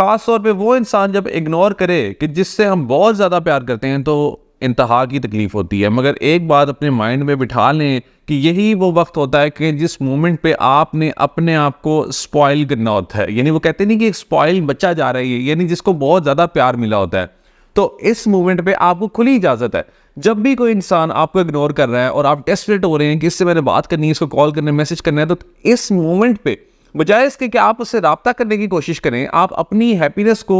ख़ास तौर पे वो इंसान जब इग्नोर करे कि जिससे हम बहुत ज़्यादा प्यार करते हैं तो इंतहा की तकलीफ़ होती है। मगर एक बात अपने माइंड में बिठा लें कि यही वो वक्त होता है कि जिस मोमेंट पे आपने अपने आप को स्पॉइल करना होता है। यानी वो कहते नहीं कि एक स्पॉइल बच्चा जा रहा है, यानी जिसको बहुत ज़्यादा प्यार मिला होता है। तो इस मोमेंट पे आपको खुली इजाज़त है। जब भी कोई इंसान आपको इग्नोर कर रहा है और आप डेस्परेट हो रहे हैं कि इससे मैंने बात करनी है, इसको कॉल करना है, मैसेज करना है, तो इस मोमेंट पे बजाय इसके कि आप उससे राब्ता करने की कोशिश करें, आप अपनी हैप्पीनेस को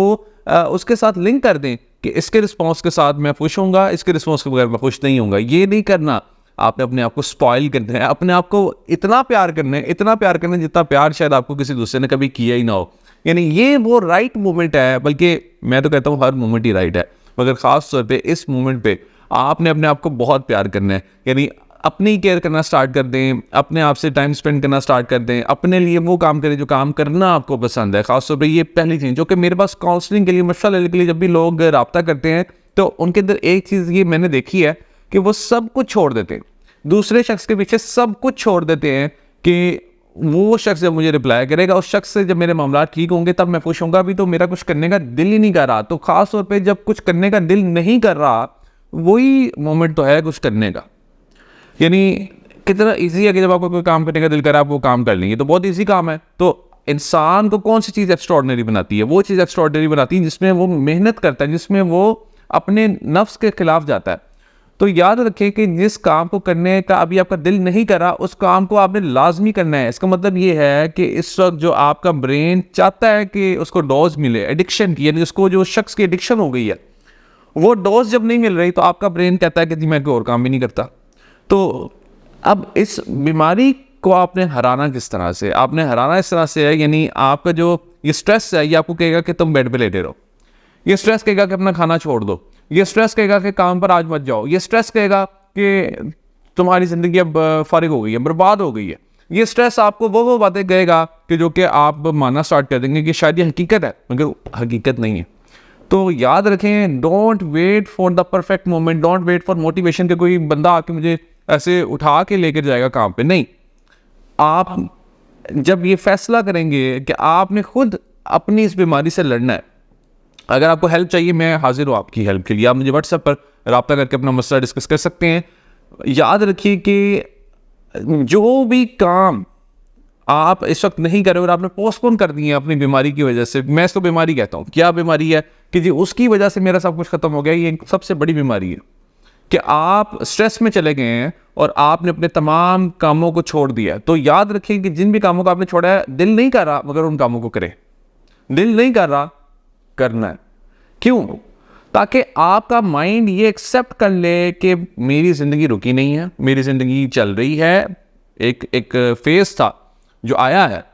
उसके साथ लिंक कर दें कि इसके रिस्पॉन्स के साथ मैं खुश होऊंगा, इसके रिस्पॉन्स के बगैर मैं खुश नहीं होऊंगा। ये नहीं करना। आपने अपने आप को स्पॉइल करना है, अपने आप को इतना प्यार करना है, इतना प्यार करना है जितना प्यार शायद आपको किसी दूसरे ने कभी किया ही ना हो। यानी ये वो राइट मोमेंट है, बल्कि मैं तो कहता हूँ हर मोमेंट ही राइट है, मगर ख़ास तौर पे इस मोमेंट पे आपने अपने आप को बहुत प्यार करना है। यानी अपनी केयर करना स्टार्ट कर दें, अपने आप से टाइम स्पेंड करना स्टार्ट कर दें, अपने लिए वो काम करें जो काम करना आपको पसंद है। ख़ास तौर पे ये पहली चीज़ जो कि मेरे पास काउंसलिंग के लिए, मशवरा लेने के लिए जब भी लोग रब्ता करते हैं तो उनके अंदर एक चीज़ ये मैंने देखी है कि वो सब कुछ छोड़ देते हैं, दूसरे शख्स के पीछे सब कुछ छोड़ देते हैं कि वो शख्स जब मुझे रिप्लाई करेगा, उस शख्स से जब मेरे मामला ठीक होंगे तब मैं खुश होऊंगा। अभी तो मेरा कुछ करने का दिल ही नहीं कर रहा। तो ख़ास तौर पे जब कुछ करने का दिल नहीं कर रहा, वही मोमेंट तो है कुछ करने का। यानी कितना इजी है कि जब आपको कोई काम करने का दिल करे आप वो काम कर लेंगे, तो बहुत इजी काम है। तो इंसान को कौन सी चीज़ एक्स्ट्रॉर्डिनरी बनाती है? वो चीज़ एक्स्ट्रॉर्डिनरी बनाती है जिसमें वो मेहनत करता है, जिसमें वो अपने नफ्स के खिलाफ जाता है। तो याद रखें कि जिस काम को करने का अभी आपका दिल नहीं करा, उस काम को आपने लाजमी करना है। इसका मतलब ये है कि इस वक्त जो आपका ब्रेन चाहता है कि उसको डोज मिले एडिक्शन की, यानी उसको जो शख्स की एडिक्शन हो गई है, वो डोज जब नहीं मिल रही तो आपका ब्रेन कहता है कि जी मैं कोई और काम भी नहीं करता। तो अब इस बीमारी को आपने हराना किस तरह से? आपने हराना इस तरह से है, यानी आपका जो ये स्ट्रेस है ये आपको कहेगा कि तुम बेड पे लेटे रहो, ये स्ट्रेस कहेगा कि अपना खाना छोड़ दो, ये स्ट्रेस कहेगा कि काम पर आज मत जाओ, ये स्ट्रेस कहेगा कि तुम्हारी ज़िंदगी अब फारिग हो गई है, बर्बाद हो गई है। ये स्ट्रेस आपको वो बातें कहेगा कि जो कि आप मानना स्टार्ट कर देंगे कि शायद ये हकीकत है, मगर हकीकत नहीं है। तो याद रखें, don't wait for the perfect moment, don't wait for motivation के कोई बंदा आके मुझे ऐसे उठा के लेकर जाएगा काम पे। नहीं, आप जब ये फैसला करेंगे कि आपने खुद अपनी इस बीमारी से लड़ना है, अगर आपको हेल्प चाहिए मैं हाजिर हूँ आपकी हेल्प के लिए। आप मुझे व्हाट्सएप पर रब्ता करके अपना मसला डिस्कस कर सकते हैं। याद रखिए कि जो भी काम आप इस वक्त नहीं कर रहे और आपने पोस्टपोन कर दिए अपनी बीमारी की वजह से, मैं इसको बीमारी कहता हूँ। क्या बीमारी है कि जी उसकी वजह से मेरा सब कुछ खत्म हो गया, ये सबसे बड़ी बीमारी है कि आप स्ट्रेस में चले गए हैं और आपने अपने तमाम कामों को छोड़ दिया। तो याद रखिए कि जिन भी कामों को आपने छोड़ा है, दिल नहीं कर रहा मगर उन कामों को करें। दिल नहीं कर रहा, करना है। क्यों? ताकि आपका माइंड ये एक्सेप्ट कर ले कि मेरी ज़िंदगी रुकी नहीं है, मेरी ज़िंदगी चल रही है। एक फेज़ था जो आया है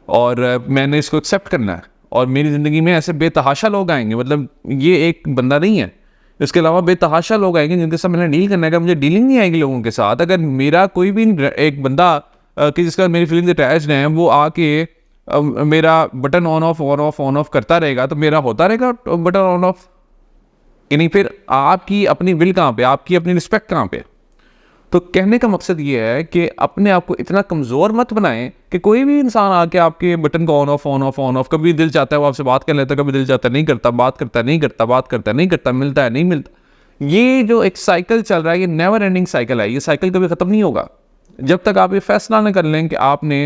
और मैंने इसको एक्सेप्ट करना है, और मेरी ज़िंदगी में ऐसे बेतहाशा लोग आएंगे, मतलब ये एक बंदा नहीं है, इसके अलावा बेतहाशा लोग आएंगे जिनके साथ मैंने डील करना है। अगर मुझे डीलिंग नहीं आएगी लोगों के साथ, अगर मेरा कोई भी एक बंदा कि जिसका मेरी फीलिंग्स अटैच्ड हैं, वो आके मेरा बटन ऑन ऑफ करता रहेगा, तो मेरा होता रहेगा बटन ऑन ऑफ। यानी फिर आपकी अपनी विल कहाँ पे, आपकी अपनी रिस्पेक्ट कहाँ पे? तो कहने का मकसद ये है कि अपने आप को इतना कमज़ोर मत बनाएं कि कोई भी इंसान आके आपके बटन को ऑन ऑफ, कभी दिल चाहता है वो आपसे बात कर लेता है, कभी दिल चाहता है नहीं करता, बात करता है नहीं करता, बात करता है नहीं करता, मिलता है नहीं मिलता। ये जो एक साइकिल चल रहा है, ये नेवर एंडिंग साइकिल है। ये साइकिल कभी ख़त्म नहीं होगा जब तक आप ये फैसला न कर लें कि आपने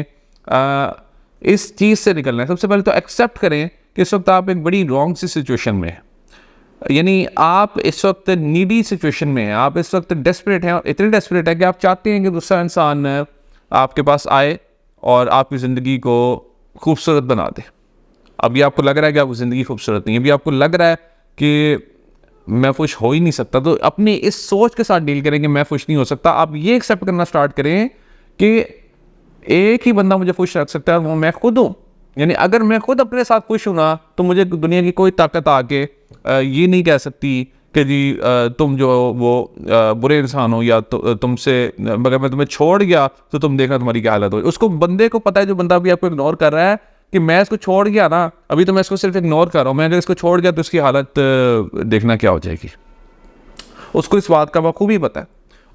इस चीज़ से निकलना है। सबसे पहले तो एक्सेप्ट करें कि इस वक्त आप एक बड़ी रॉन्ग सी सिचुएशन में हैं, यानी आप इस वक्त नीडी सिचुएशन में हैं, आप इस वक्त डेस्परेट हैं, और इतने डेस्परेट है कि आप चाहते हैं कि दूसरा इंसान आपके पास आए और आपकी ज़िंदगी को खूबसूरत बना दे। अभी आपको लग रहा है कि आपकी ज़िंदगी खूबसूरत नहीं है, अभी आपको लग रहा है कि मैं खुश हो ही नहीं सकता, तो अपनी इस सोच के साथ डील करें कि मैं खुश नहीं हो सकता। आप ये एक्सेप्ट करना स्टार्ट करें कि एक ही बंदा मुझे खुश रख सकता है, वो मैं खुद हूँ। यानी अगर मैं खुद अपने साथ खुश हूँ ना, तो मुझे दुनिया की कोई ताकत आके ये नहीं कह सकती कि जी तुम जो वो बुरे इंसान हो, या तुमसे अगर मैं तुम्हें छोड़ गया तो तुम देखना तुम्हारी क्या हालत हो। उसको बंदे को पता है, जो बंदा भी आपको इग्नोर कर रहा है, कि मैं इसको छोड़ गया ना, अभी तो मैं इसको सिर्फ इग्नोर कर रहा हूँ, मैं अगर इसको छोड़ गया तो इसकी हालत देखना क्या हो जाएगी। उसको इस बात का बखूबी पता है।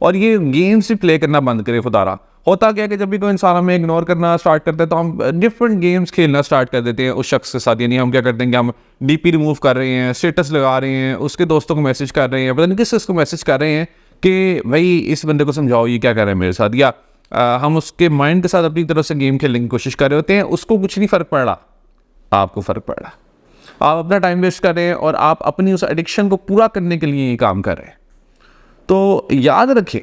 और ये गेम्स भी प्ले करना बंद करे खुदारा। होता क्या है कि जब भी कोई इंसान हमें इग्नोर करना स्टार्ट करता है तो हम डिफरेंट गेम्स खेलना स्टार्ट कर देते हैं उस शख्स के साथ। यानी हम क्या करते हैं कि हम डीपी रिमूव कर रहे हैं, स्टेटस लगा रहे हैं, उसके दोस्तों को मैसेज कर रहे हैं, पता नहीं किस को मैसेज कर रहे हैं कि भाई इस बंदे को समझाओ ये क्या कर रहा है मेरे साथ, या हम उसके माइंड के साथ अपनी तरफ से गेम खेलने की कोशिश कर रहे होते हैं। उसको कुछ नहीं फ़र्क पड़ रहा, आपको फ़र्क पड़ रहा। आप अपना टाइम वेस्ट कर रहे हैं और आप अपनी उस एडिक्शन को पूरा करने के लिए ये काम कर रहे हैं। तो याद रखें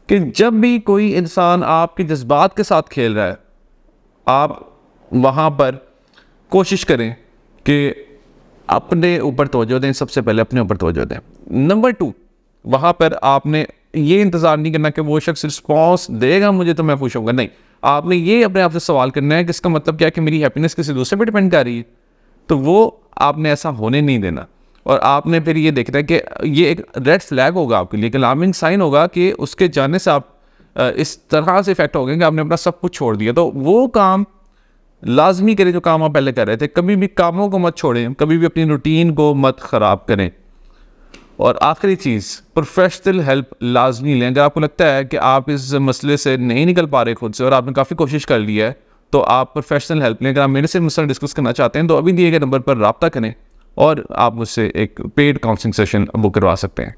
कि जब भी कोई इंसान आपके जज्बात के साथ खेल रहा है, आप वहाँ पर कोशिश करें कि अपने ऊपर तवज्जो दें, सबसे पहले अपने ऊपर तवज्जो दें। नंबर 2, वहाँ पर आपने ये इंतज़ार नहीं करना कि वो शख्स रिस्पॉन्स देगा मुझे तो मैं खुश होऊंगा, नहीं। आपने ये अपने आप से सवाल करना है कि इसका मतलब क्या है कि मेरी हैप्पीनेस किसी दूसरे पर डिपेंड कर रही है, तो वो आपने ऐसा होने नहीं देना। और आपने फिर ये देखना है कि ये एक रेड फ्लैग होगा आपके लिए, एक अलार्मिंग साइन होगा कि उसके जाने से आप इस तरह से इफेक्ट हो गए कि आपने अपना सब कुछ छोड़ दिया। तो वो काम लाजमी करें जो काम आप पहले कर रहे थे। कभी भी कामों को मत छोड़ें, कभी भी अपनी रूटीन को मत ख़राब करें। और आखिरी चीज़, प्रोफेशनल हेल्प लाजमी लें। अगर आपको लगता है कि आप इस मसले से नहीं निकल पा रहे खुद से और आपने काफ़ी कोशिश कर ली है, तो आप प्रोफेशनल हेल्प लें। अगर आप मेरे से मसला डिस्कस करना चाहते हैं तो अभी दिए गए नंबर पर रब्ता करें और आप मुझसे एक पेड काउंसलिंग सेशन बुक करवा सकते हैं।